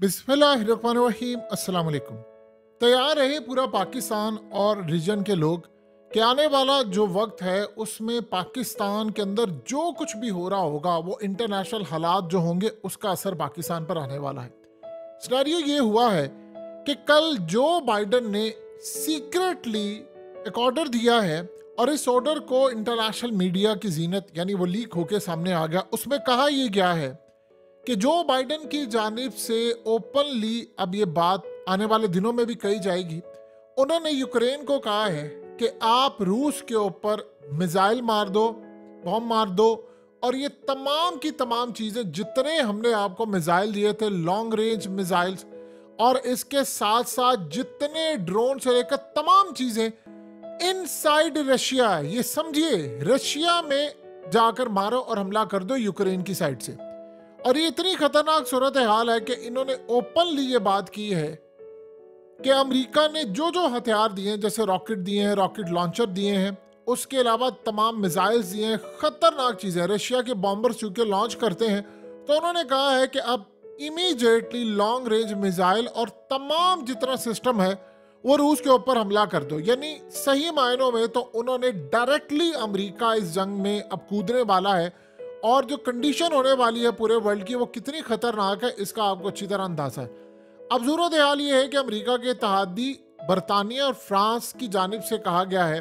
बिस्मिल्लाहिर्रहमानिर्रहीम। अस्सलाम वालेकुम। तैयार रहे पूरा पाकिस्तान और रीजन के लोग कि आने वाला जो वक्त है उसमें पाकिस्तान के अंदर जो कुछ भी हो रहा होगा वो इंटरनेशनल हालात जो होंगे उसका असर पाकिस्तान पर आने वाला है। सिनेरियो ये हुआ है कि कल जो बाइडन ने सीक्रेटली एक ऑर्डर दिया है और इस ऑर्डर को इंटरनेशनल मीडिया की जीनत यानी वो लीक होके सामने आ गया। उसमें कहा यह गया है कि जो बाइडन की जानिब से ओपनली अब ये बात आने वाले दिनों में भी कही जाएगी, उन्होंने यूक्रेन को कहा है कि आप रूस के ऊपर मिसाइल मार दो, बॉम्ब मार दो, और ये तमाम की तमाम चीज़ें जितने हमने आपको मिसाइल दिए थे, लॉन्ग रेंज मिसाइल्स, और इसके साथ साथ जितने ड्रोन से लेकर तमाम चीज़ें इनसाइड रशिया है, ये समझिए रशिया में जाकर मारो और हमला कर दो यूक्रेन की साइड से। और ये इतनी खतरनाक सूरत हाल है कि इन्होंने ओपनली ये बात की है कि अमेरिका ने जो जो हथियार दिए हैं, जैसे रॉकेट दिए हैं, रॉकेट लॉन्चर दिए हैं, उसके अलावा तमाम मिसाइल्स दिए हैं, खतरनाक चीज़ें रशिया के बॉम्बर चूंकि लॉन्च करते हैं, तो उन्होंने कहा है कि अब इमीडिएटली लॉन्ग रेंज मिसाइल और तमाम जितना सिस्टम है वो रूस के ऊपर हमला कर दो। यानी सही मायनों में तो उन्होंने डायरेक्टली अमेरिका इस जंग में अब कूदने वाला है, और जो कंडीशन होने वाली है पूरे वर्ल्ड की वो कितनी खतरनाक है इसका आपको अच्छी तरह अंदाजा है। अब सूरत हाल ये है कि अमेरिका के इत्तेहादी बरतानिया और फ्रांस की जानिब से कहा गया है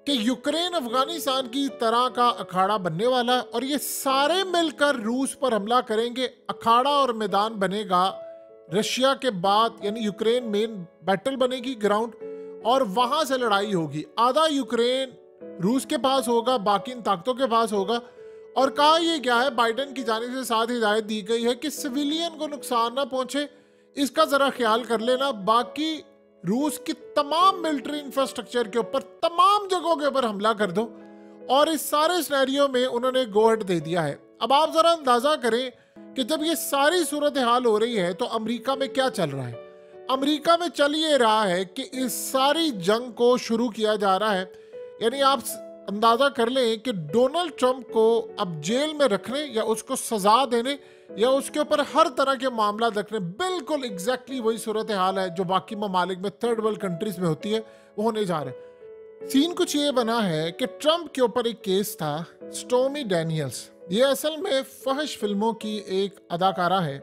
कि यूक्रेन अफगानिस्तान की तरह का अखाड़ा बनने वाला है और ये सारे मिलकर रूस पर हमला करेंगे। अखाड़ा और मैदान बनेगा रशिया के बाद, यानी यूक्रेन मेन बैटल बनेगी ग्राउंड, और वहां से लड़ाई होगी। आधा यूक्रेन रूस के पास होगा, बाकी इन ताकतों के पास होगा। और कहा यह गया है, बाइडन की जानिब से साथ हिदायत दी गई है कि सिविलियन को नुकसान ना पहुंचे, इसका जरा ख्याल कर लेना। बाकी रूस की तमाम मिलिट्री इंफ्रास्ट्रक्चर के ऊपर, तमाम जगहों के ऊपर हमला कर दो। और इस सारे सिनेरियो में उन्होंने गो अहेड दे दिया है। अब आप जरा अंदाजा करें कि जब ये सारी सूरत हाल हो रही है तो अमेरिका में क्या चल रहा है। अमेरिका में चल ये रहा है कि इस सारी जंग को शुरू किया जा रहा है। यानी आप अंदाजा कर लें कि डोनाल्ड ट्रंप को अब जेल में रखने या उसको सजा देने या उसके ऊपर हर तरह के मामला रखने, बिल्कुल एग्जैक्टली वही सूरत हाल है जो बाकी ममालिक में, थर्ड वर्ल्ड कंट्रीज में होती है, वो होने जा रहे हैं। सीन कुछ ये बना है कि ट्रंप के ऊपर एक केस था, स्टॉर्मी डैनियल्स। ये असल में फहश फिल्मों की एक अदाकारा है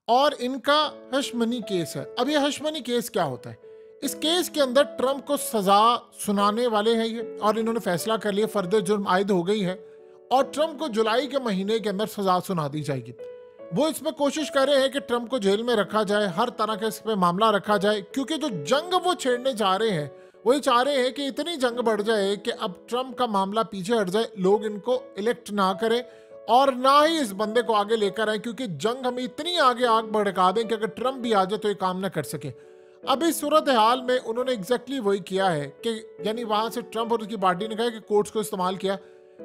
और इनका हश मनी केस है। अब ये हश मनी केस क्या होता है? इस केस के अंदर ट्रंप को सजा सुनाने वाले हैं ये, और इन्होंने फैसला कर लिया, फर्द जुर्म आयद हो गई है और ट्रंप को जुलाई के महीने के अंदर सजा सुना दी जाएगी। वो इसमें कोशिश कर रहे हैं कि ट्रंप को जेल में रखा जाए, हर तरह का इस पे मामला रखा जाए, क्योंकि जो जंग वो छेड़ने जा रहे हैं वही चाह रहे हैं कि इतनी जंग बढ़ जाए कि अब ट्रंप का मामला पीछे हट जाए, लोग इनको इलेक्ट ना करें और ना ही इस बंदे को आगे लेकर आए, क्योंकि जंग हमें इतनी आगे आग भड़का दें कि अगर ट्रंप भी आ जाए तो ये काम ना कर सके। अब इस सूरत हाल में उन्होंने एग्जैक्टली वही किया है कि यानी वहां से ट्रंप और उसकी पार्टी ने कहा कि कोर्ट्स को इस्तेमाल किया।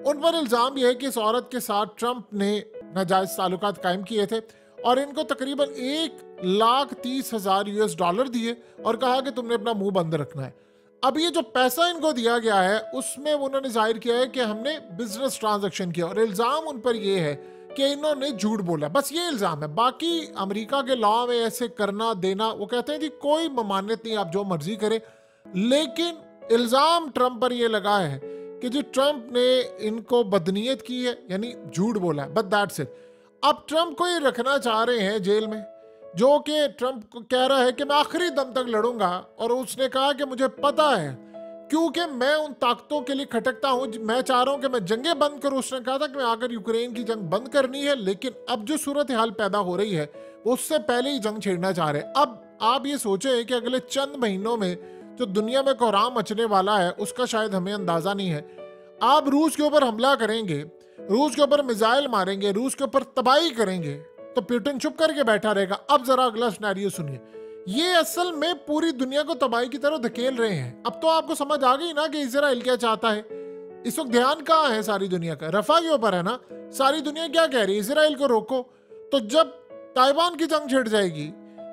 उन पर इल्जाम यह है कि इस औरत के साथ ट्रंप ने नाजायज ताल्लुकात कायम किए थे और इनको तकरीबन $1,30,000 US दिए और कहा कि तुमने अपना मुंह बंद रखना है। अब ये जो पैसा इनको दिया गया है उसमें उन्होंने जाहिर किया है कि हमने बिजनेस ट्रांजैक्शन किया, और इल्जाम उन पर यह है कि इन्होंने झूठ बोला। बस ये इल्जाम है। बाकी अमेरिका के लॉ में ऐसे करना देना, वो कहते हैं जी कोई ममानियत नहीं, आप जो मर्जी करें, लेकिन इल्जाम ट्रंप पर यह लगा है कि जी ट्रंप ने इनको बदनीयत की है, यानी झूठ बोला है। But that's it. अब ट्रंप को ये रखना चाह रहे हैं जेल में, जो कि ट्रंप को कह रहा है कि मैं आखिरी दम तक लड़ूंगा, और उसने कहा कि मुझे पता है क्योंकि मैं उन ताकतों के लिए खटकता हूं, मैं चाह रहा हूं कि मैं जंगें बंद करूं। उसने कहा था कि मैं आकर यूक्रेन की जंग बंद करनी है, लेकिन अब जो सूरत हाल पैदा हो रही है वो उससे पहले ही जंग छेड़ना चाह रहे हैं। अब आप ये सोचें कि अगले चंद महीनों में जो दुनिया में कोहराम मचने वाला है उसका शायद हमें अंदाजा नहीं है। आप रूस के ऊपर हमला करेंगे, रूस के ऊपर मिसाइल मारेंगे, रूस के ऊपर तबाही करेंगे, तो पुतिन चुप करके बैठा रहेगा। अब जरा अगला सिनेरियो सुनिए। ये असल में पूरी दुनिया को तबाही की तरफ धकेल रहे हैं। अब तो आपको समझ आ गई ना कि इजराइल क्या चाहता है। इस वक्त ध्यान कहाँ है सारी दुनिया का? रफा के ऊपर है ना। सारी दुनिया क्या कह रही है? इजराइल को रोको। तो जब ताइवान की जंग छिड़ जाएगी,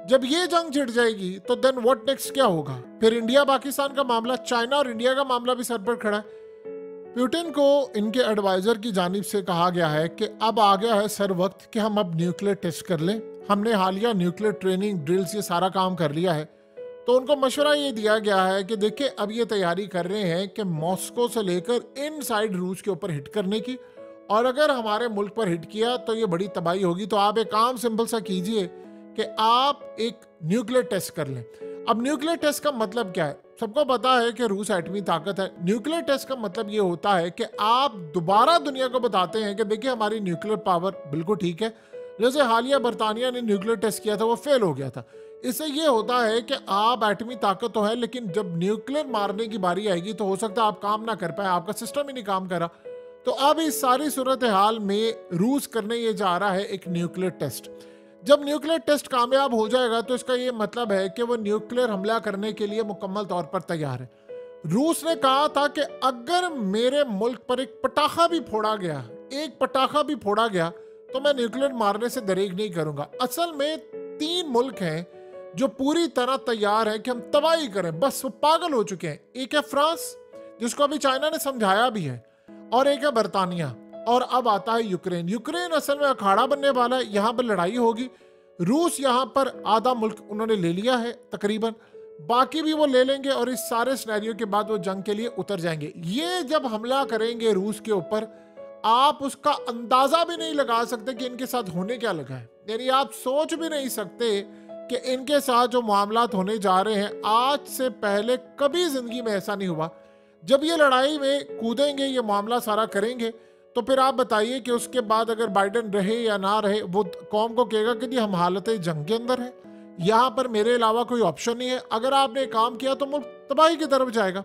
जब ये जंग छिड़ जाएगी, तो देन व्हाट नेक्स्ट क्या होगा? फिर इंडिया पाकिस्तान का मामला, चाइना और इंडिया का मामला भी सर पर खड़ा है। पुतिन को इनके एडवाइजर की जानिब से कहा गया है कि अब आ गया है सर वक्त कि हम अब न्यूक्लियर टेस्ट कर लें। हमने हालिया न्यूक्लियर ट्रेनिंग ड्रिल्स ये सारा काम कर लिया है। तो उनको मशवरा ये दिया गया है कि देखिए अब ये तैयारी कर रहे हैं कि मॉस्को से लेकर इनसाइड रूस के ऊपर हिट करने की, और अगर हमारे मुल्क पर हिट किया तो ये बड़ी तबाही होगी। तो आप एक काम सिंपल सा कीजिए कि आप एक न्यूक्लियर टेस्ट कर लें। अब न्यूक्लियर टेस्ट का मतलब क्या है? सबको पता है कि रूस एटमी ताकत है। न्यूक्लियर टेस्ट का मतलब ये होता है कि आप दोबारा दुनिया को बताते हैं कि देखिए हमारी न्यूक्लियर पावर बिल्कुल ठीक है। जैसे हालिया बरतानिया ने न्यूक्लियर टेस्ट किया था, वो फेल हो गया था। इससे ये होता है कि आप एटमी ताकत तो है, लेकिन जब न्यूक्लियर मारने की बारी आएगी तो हो सकता है आप काम ना कर पाए, आपका सिस्टम ही नहीं काम करा। तो अब इस सारी सूरत हाल में रूस करने ये जा रहा है एक न्यूक्लियर टेस्ट। जब न्यूक्लियर टेस्ट कामयाब हो जाएगा तो इसका ये मतलब है कि वो न्यूक्लियर हमला करने के लिए मुकम्मल तौर पर तैयार है। रूस ने कहा था कि अगर मेरे मुल्क पर एक पटाखा भी फोड़ा गया, तो मैं न्यूक्लियर मारने से दरेग नहीं करूंगा। असल में 3 मुल्क हैं जो पूरी तरह तैयार हैं कि हम तबाही करें, बस वो पागल हो चुके हैं। एक है फ्रांस, जिसको अभी चाइना ने समझाया भी है, और एक है बरतानिया, और अब आता है यूक्रेन। यूक्रेन असल में अखाड़ा बनने वाला है, यहाँ पर लड़ाई होगी। रूस यहाँ पर आधा मुल्क उन्होंने ले लिया है तकरीबन, बाकी भी वो ले लेंगे, और इस सारे सिनेरियो के बाद वो जंग के लिए उतर जाएंगे। ये जब हमला करेंगे रूस के ऊपर, आप उसका अंदाजा भी नहीं लगा सकते कि इनके साथ होने क्या लगा है। यानी आप सोच भी नहीं सकते कि इनके साथ जो मामलात होने जा रहे हैं, आज से पहले कभी जिंदगी में ऐसा नहीं हुआ। जब ये लड़ाई में कूदेंगे, ये मामला सारा करेंगे, तो फिर आप बताइए कि उसके बाद अगर बाइडेन रहे या ना रहे, वो कौम को कहेगा कि जी हम हालत जंग के अंदर है, यहाँ पर मेरे अलावा कोई ऑप्शन नहीं है। अगर आपने काम किया तो मुल्क तबाही की तरफ जाएगा।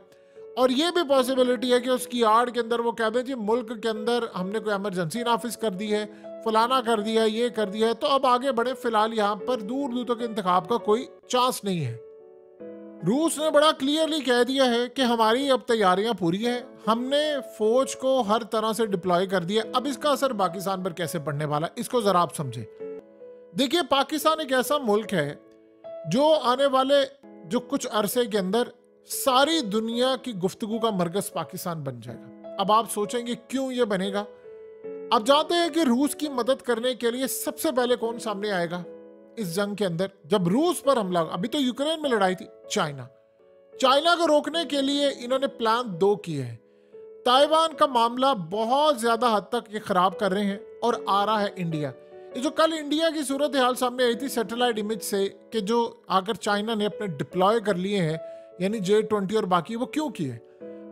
और ये भी पॉसिबिलिटी है कि उसकी आड़ के अंदर वो कह दें जी मुल्क के अंदर हमने कोई इमरजेंसी नाफिज कर दी है, फलाना कर दिया, ये कर दिया है, तो अब आगे बढ़े। फिलहाल यहाँ पर दूर दूर तक इंतखाब का कोई चांस नहीं है। रूस ने बड़ा क्लियरली कह दिया है कि हमारी अब तैयारियां पूरी हैं, हमने फौज को हर तरह से डिप्लॉय कर दिया। अब इसका असर पाकिस्तान पर कैसे पड़ने वाला, इसको जरा आप समझे। देखिए, पाकिस्तान एक ऐसा मुल्क है जो आने वाले जो कुछ अरसे के अंदर सारी दुनिया की गुफ्तगू का मरकज पाकिस्तान बन जाएगा। अब आप सोचेंगे क्यों ये बनेगा। अब जानते हैं कि रूस की मदद करने के लिए सबसे पहले कौन सामने आएगा इस जंग के अंदर? जब रूस पर हमला, अभी तो यूक्रेन में लड़ाई थी, चाइना को रोकने के लिए इन्होंने प्लान 2 किए हैं। ताइवान का मामला बहुत ज्यादा हद तक ये खराब कर रहे हैं, और आ रहा है इंडिया। ये जो कल इंडिया की सूरत हाल सामने आई थी सैटेलाइट इमेज से, कि जो आकर चाइना ने अपने डिप्लॉय कर लिए हैं, यानी J-20 और बाकी, वो क्यों किए?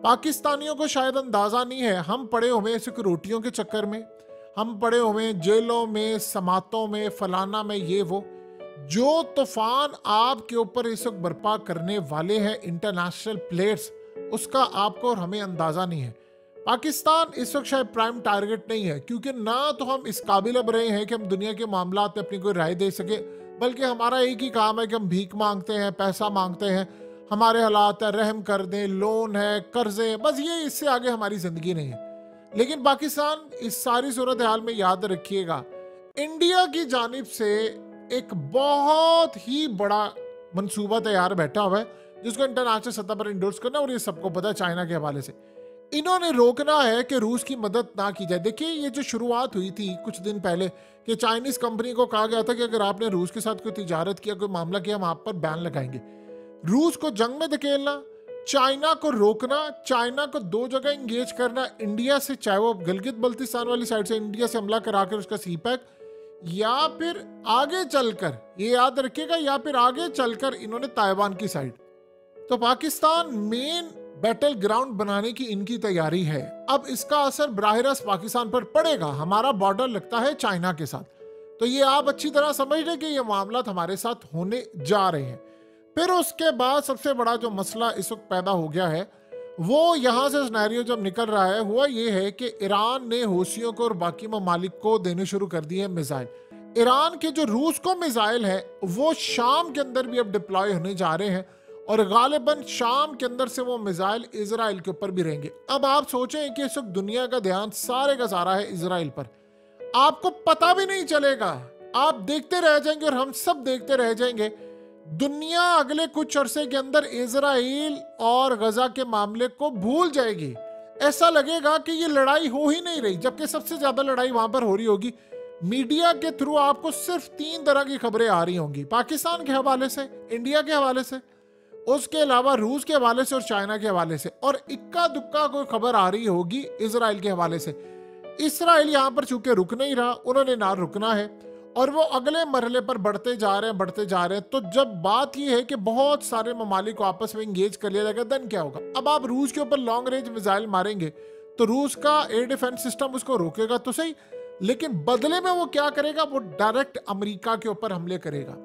पाकिस्तानियों को शायद अंदाजा नहीं है। हम पड़े हुए सिक्योरिटियों के चक्कर में, हम पड़े हुए जेलों में, समातों में, फलाना में, ये वो। जो तूफान आपके ऊपर इस वक्त बर्पा करने वाले हैं इंटरनेशनल प्लेयर्स, उसका आपको और हमें अंदाजा नहीं है। पाकिस्तान इस वक्त शायद प्राइम टारगेट नहीं है, क्योंकि ना तो हम इस काबिल अब रहे हैं कि हम दुनिया के मामलात में अपनी कोई राय दे सके, बल्कि हमारा एक ही काम है कि हम भीख मांगते हैं, पैसा मांगते हैं, हमारे हालात है, रहम कर दें, लोन है, कर्जे, बस ये, इससे आगे हमारी जिंदगी नहीं है। लेकिन पाकिस्तान इस सारी सूरत हाल में याद रखिएगा, इंडिया की जानिब से एक बहुत ही बड़ा मंसूबा तैयार बैठा हुआ है, जिसको इंटरनेशनल सतह पर इंडोर्स करना, और ये सबको पता है चाइना के हवाले से। इन्होंने रोकना है कि रूस की मदद ना की जाए। देखिए, ये जो शुरुआत हुई थी कुछ दिन पहले कि चाइनीज कंपनी को कहा गया था कि अगर आपने रूस के साथ कोई तिजारत किया, कोई मामला किया, हम आप पर बैन लगाएंगे। रूस को जंग में धकेलना, चाइना को रोकना, चाइना को 2 जगह इंगेज करना, इंडिया से, चाहे वो गिलगित बल्तिस्तान वाली साइड से इंडिया से हमला कराकर उसका सीपैक, या फिर आगे चलकर, ये याद रखिएगा, या फिर आगे चलकर इन्होंने ताइवान की साइड। तो पाकिस्तान मेन बैटल ग्राउंड बनाने की इनकी तैयारी है। अब इसका असर बराह रास्त पाकिस्तान पर पड़ेगा। हमारा बॉर्डर लगता है चाइना के साथ, तो ये आप अच्छी तरह समझ लें कि ये मामला हमारे साथ होने जा रहे हैं। फिर उसके बाद सबसे बड़ा जो मसला इस वक्त पैदा हो गया है, वो यहाँ से सिनेरियो जब निकल रहा है, हुआ ये है कि ईरान ने हूसियों को और बाकी ममालिक को देने शुरू कर दिए मिसाइल। ईरान के जो रूस को मिसाइल है, वो शाम के अंदर भी अब डिप्लॉय होने जा रहे हैं, और गालिबन शाम के अंदर से वो मिसाइल इजराइल के ऊपर भी रहेंगे। अब आप सोचें कि इस वक्त दुनिया का ध्यान सारे का सारा है इजराइल पर। आपको पता भी नहीं चलेगा, आप देखते रह जाएंगे और हम सब देखते रह जाएंगे। दुनिया अगले कुछ अरसे के अंदर इजराइल और गजा के मामले को भूल जाएगी। ऐसा लगेगा कि ये लड़ाई हो ही नहीं रही, जबकि सबसे ज्यादा लड़ाई वहां पर हो रही होगी। मीडिया के थ्रू आपको सिर्फ 3 तरह की खबरें आ रही होंगी, पाकिस्तान के हवाले से, इंडिया के हवाले से, उसके अलावा रूस के हवाले से और चाइना के हवाले से, और इक्का दुक्का कोई खबर आ रही होगी इजराइल के हवाले से। इसराइल यहाँ पर चूंकि रुक नहीं रहा, उन्होंने ना रुकना है और वो अगले मरहले पर बढ़ते जा रहे हैं, बढ़ते जा रहे हैं। तो जब बात यह है कि बहुत सारे ममालिक को आपस में इंगेज कर लिया जाएगा, देन क्या होगा? अब आप रूस के ऊपर लॉन्ग रेंज मिसाइल मारेंगे तो रूस का एयर डिफेंस सिस्टम उसको रोकेगा तो सही, लेकिन बदले में वो क्या करेगा? वो डायरेक्ट अमेरिका के ऊपर हमले करेगा।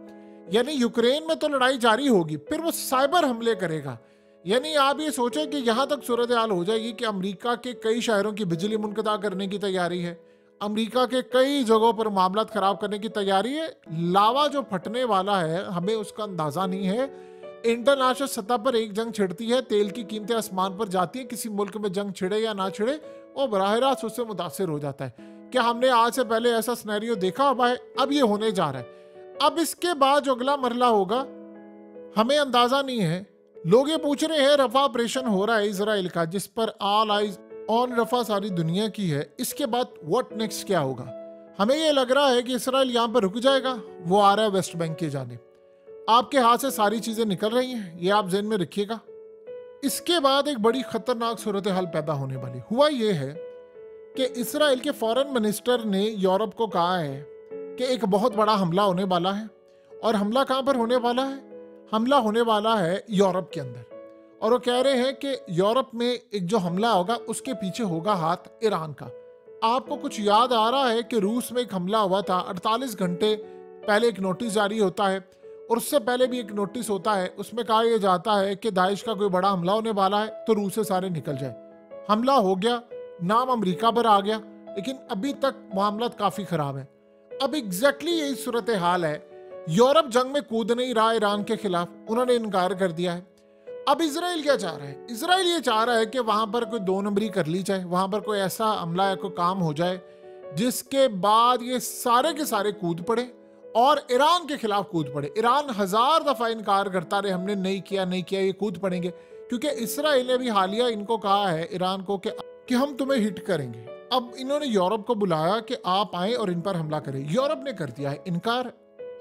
यानी यूक्रेन में तो लड़ाई जारी होगी, फिर वो साइबर हमले करेगा। यानी आप ये सोचें कि यहां तक सूरत हाल हो जाएगी कि अमेरिका के कई शहरों की बिजली मुनक़ता करने की तैयारी है, अमेरिका के कई जगहों पर मामला खराब करने की तैयारी है। लावा जो फटने वाला है हमें उसका अंदाजा नहीं है। इंटरनेशनल सतह पर एक जंग छिड़ती है, तेल की कीमतें आसमान पर जाती हैं, किसी मुल्क में जंग छिड़े या ना छिड़े वो बराह रास्त उससे मुतासिर हो जाता है। क्या हमने आज से पहले ऐसा सिनेरियो देखा हुआ है? अब ये होने जा रहा है। अब इसके बाद जो अगला मरला होगा हमें अंदाजा नहीं है। लोग ये पूछ रहे हैं रफा ऑपरेशन हो रहा है इसराइल का, जिस पर ऑल आइज ऑन रफा सारी दुनिया की है, इसके बाद व्हाट नेक्स्ट क्या होगा? हमें ये लग रहा है कि इसराइल यहाँ पर रुक जाएगा, वो आ रहा है वेस्ट बैंक की जानिब। आपके हाथ से सारी चीजें निकल रही हैं, ये आप ज़हन में रखिएगा। इसके बाद एक बड़ी खतरनाक सूरत हाल पैदा होने वाली। हुआ ये है कि इसराइल के फॉरेन मिनिस्टर ने यूरोप को कहा है कि एक बहुत बड़ा हमला होने वाला है। और हमला कहाँ पर होने वाला है? हमला होने वाला है यूरोप के अंदर। और वो कह रहे हैं कि यूरोप में एक जो हमला होगा उसके पीछे होगा हाथ ईरान का। आपको कुछ याद आ रहा है कि रूस में एक हमला हुआ था, 48 घंटे पहले एक नोटिस जारी होता है और उससे पहले भी एक नोटिस होता है, उसमें कहा यह जाता है कि दाइश का कोई बड़ा हमला होने वाला है तो रूस से सारे निकल जाए। हमला हो गया, नाम अमेरिका पर आ गया, लेकिन अभी तक मामला काफी खराब है। अब एग्जैक्टली यही सूरत हाल है। यूरोप जंग में कूद नहीं रहा ईरान के खिलाफ, उन्होंने इनकार कर दिया है। अब इजराइल क्या चाह रहा है? इजराइल ये चाह रहा है कि वहां पर कोई 2 नंबरी कर ली जाए, वहां पर कोई ऐसा हमला या कोई काम हो जाए जिसके बाद ये सारे के सारे कूद पड़े और ईरान के खिलाफ कूद पड़े। ईरान 1000 दफा इनकार करता रहे, हमने नहीं किया नहीं किया, ये कूद पड़ेंगे, क्योंकि इसराइल ने भी हालिया इनको कहा है ईरान को कि हम तुम्हें हिट करेंगे। अब इन्होंने यूरोप को बुलाया कि आप आए और इन पर हमला करें। यूरोप ने कर दिया है इनकार।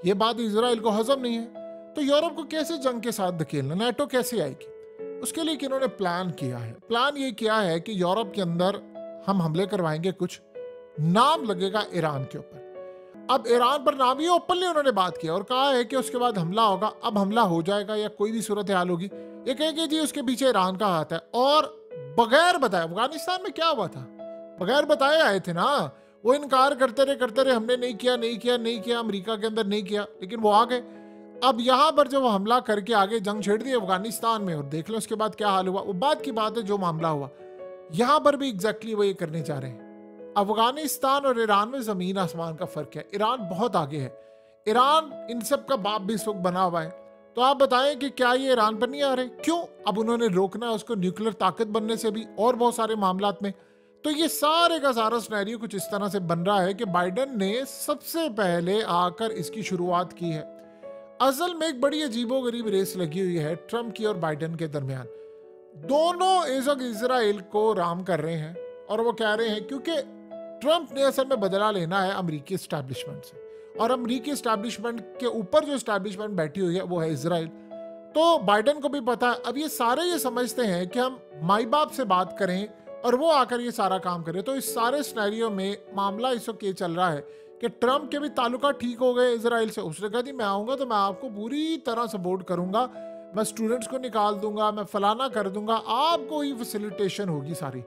ये बात इजराइल को हजम नहीं है, तो यूरोप को कैसे जंग के साथ धकेलना, नाटो कैसे आएगी? उसके लिए इन्होंने प्लान किया है। प्लान ये किया है कि यूरोप के अंदर हम हमले करवाएंगे, कुछ नाम लगेगा ईरान के ऊपर। अब ईरान पर नाम ही ओपनली उन्होंने बात किया और कहा है कि उसके बाद हमला होगा। अब हमला हो जाएगा या कोई भी सूरत हाल होगी, ये कहेंगे जी उसके पीछे ईरान का हाथ है। और बगैर बताए, अफगानिस्तान में क्या हुआ था, बगैर बताए आए थे ना, वो इनकार करते रहे हमने नहीं किया नहीं किया नहीं किया, अमेरिका के अंदर नहीं किया, लेकिन वो आ गए। अब यहाँ पर जो वो हमला करके आगे जंग छेड़ दी अफगानिस्तान में, और देख लो उसके बाद क्या हाल हुआ। वो बात की बात है जो मामला हुआ, यहाँ पर भी एग्जैक्टली वो ये करने जा रहे हैं। अफगानिस्तान और ईरान में जमीन आसमान का फर्क है। ईरान बहुत आगे है, ईरान इन सब का बाप भी इस वक्त बना हुआ है। तो आप बताएं कि क्या ये ईरान पर नहीं आ रहे? क्यों? अब उन्होंने रोकना है उसको न्यूक्लियर ताकत बनने से भी और बहुत सारे मामलात में। तो ये सारे का सारा सिनेरियो कुछ इस तरह से बन रहा है कि बाइडेन ने सबसे पहले आकर इसकी शुरुआत की है। असल में एक बड़ी अजीबोगरीब रेस लगी हुई है ट्रंप की और बाइडेन के दरमियान। दोनों इस वक्त इजराइल को राम कर रहे हैं और वो कह रहे हैं, क्योंकि ट्रंप ने असल में बदला लेना है अमेरिकी एस्टैब्लिशमेंट से, और अमेरिकी एस्टैब्लिशमेंट के ऊपर जो एस्टैब्लिशमेंट बैठी हुई है वो है इजराइल। तो बाइडेन को भी पता है। अब ये सारे ये समझते हैं कि हम माई बाप से बात करें और वो आकर ये सारा काम करे। तो इस सारे सिनेरियो में मामला इस वक्त ये चल रहा है कि ट्रंप के भी ताल्लुका ठीक हो गए इजराइल से। उसने कहा जी मैं आऊँगा तो मैं आपको पूरी तरह सपोर्ट करूँगा, मैं स्टूडेंट्स को निकाल दूंगा, मैं फलाना कर दूंगा, आपको ही फैसिलिटेशन होगी सारी।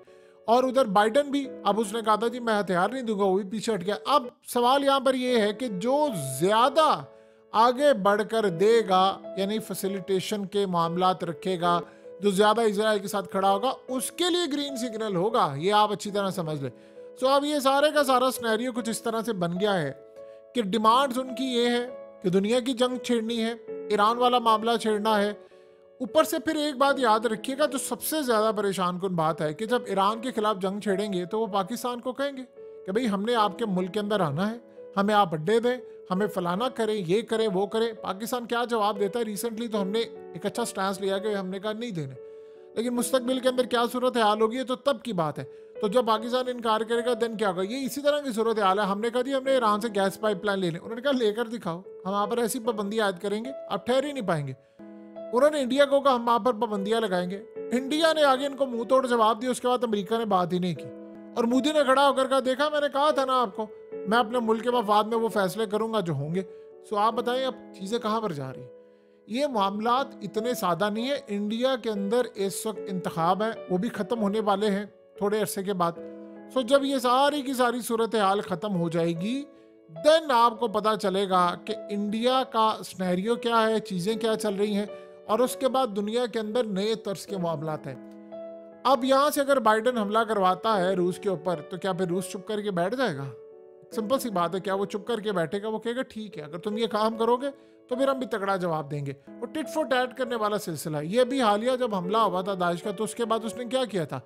और उधर बाइडेन भी, अब उसने कहा था जी मैं हथियार नहीं दूंगा, वो भी पीछे हट गया। अब सवाल यहाँ पर ये है कि जो ज्यादा आगे बढ़कर देगा, यानी फैसिलिटेशन के मामलात रखेगा, जो ज्यादा इजराइल के साथ खड़ा होगा, उसके लिए ग्रीन सिग्नल होगा। ये आप अच्छी तरह समझ ले। सो अब ये सारे का सारा सिनेरियो कुछ इस तरह से बन गया है कि डिमांड्स उनकी ये है कि दुनिया की जंग छेड़नी है, ईरान वाला मामला छेड़ना है। ऊपर से फिर एक बात याद रखिएगा, जो सबसे ज्यादा परेशान कुन बात है कि जब ईरान के खिलाफ जंग छेड़ेंगे तो वो पाकिस्तान को कहेंगे कि भाई हमने आपके मुल्क के अंदर आना है, हमें आप अड्डे दें, हमें फलाना करें, ये करें वो करें। पाकिस्तान क्या जवाब देता है? रिसेंटली तो हमने एक अच्छा स्टैंस लिया कि हमने कहा नहीं देने। लेकिन मुस्तकबिल के अंदर क्या सूरत हाल होगी तो तब की बात है। तो जब पाकिस्तान इनकार करेगा देन क्या होगा? ये इसी तरह की सूरत हाल है। हमने कहा जी हमने ईरान से गैस पाइपलाइन ले ली, उन्होंने कहा लेकर दिखाओ, हम वहाँ पर ऐसी पाबंदी आयद करेंगे आप ठहर ही नहीं पाएंगे। उन्होंने इंडिया को कहा हम वहाँ पर पाबंदियाँ लगाएंगे, इंडिया ने आगे इनको मुंह तोड़ जवाब दिया। उसके बाद अमेरिका ने बात ही नहीं की और मोदी ने खड़ा होकर कहा देखा मैंने कहा था ना आपको, मैं अपने मुल्क के मफाद में वो फैसले करूंगा जो होंगे। सो आप बताएं अब चीज़ें कहाँ पर जा रही हैं? ये मामलात इतने सादा नहीं है। इंडिया के अंदर इस वक्त इंतखाब है, वो भी ख़त्म होने वाले हैं थोड़े अरसे के बाद। सो जब ये सारी की सारी सूरत हाल ख़त्म हो जाएगी देन आपको पता चलेगा कि इंडिया का स्नैरियो क्या है, चीज़ें क्या चल रही हैं, और उसके बाद दुनिया के अंदर नए तर्ज के मामलात हैं। अब यहाँ से अगर बाइडन हमला करवाता है रूस के ऊपर तो क्या फिर रूस चुप करके बैठ जाएगा? सिंपल सी बात है, क्या वो चुप करके बैठेगा? वो कहेगा ठीक है अगर तुम ये काम करोगे तो फिर हम भी तगड़ा जवाब देंगे। वो टिट फॉर टैट करने वाला सिलसिला है। ये भी हालिया जब हमला हुआ था दाइश का तो उसके बाद उसने क्या किया था?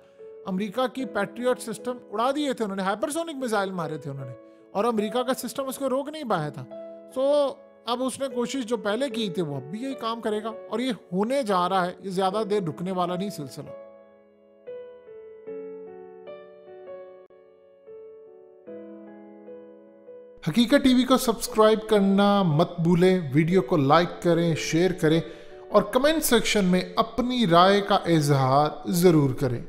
अमेरिका की पैट्रियट सिस्टम उड़ा दिए थे उन्होंने, हाइपरसोनिक मिसाइल मारे थे उन्होंने, और अमेरिका का सिस्टम उसको रोक नहीं पाया था। सो अब उसने कोशिश जो पहले की थी वो अब भी यही काम करेगा और ये होने जा रहा है। ये ज़्यादा देर रुकने वाला नहीं सिलसिला। हकीकत टीवी को सब्सक्राइब करना मत भूलें, वीडियो को लाइक करें, शेयर करें और कमेंट सेक्शन में अपनी राय का इजहार ज़रूर करें।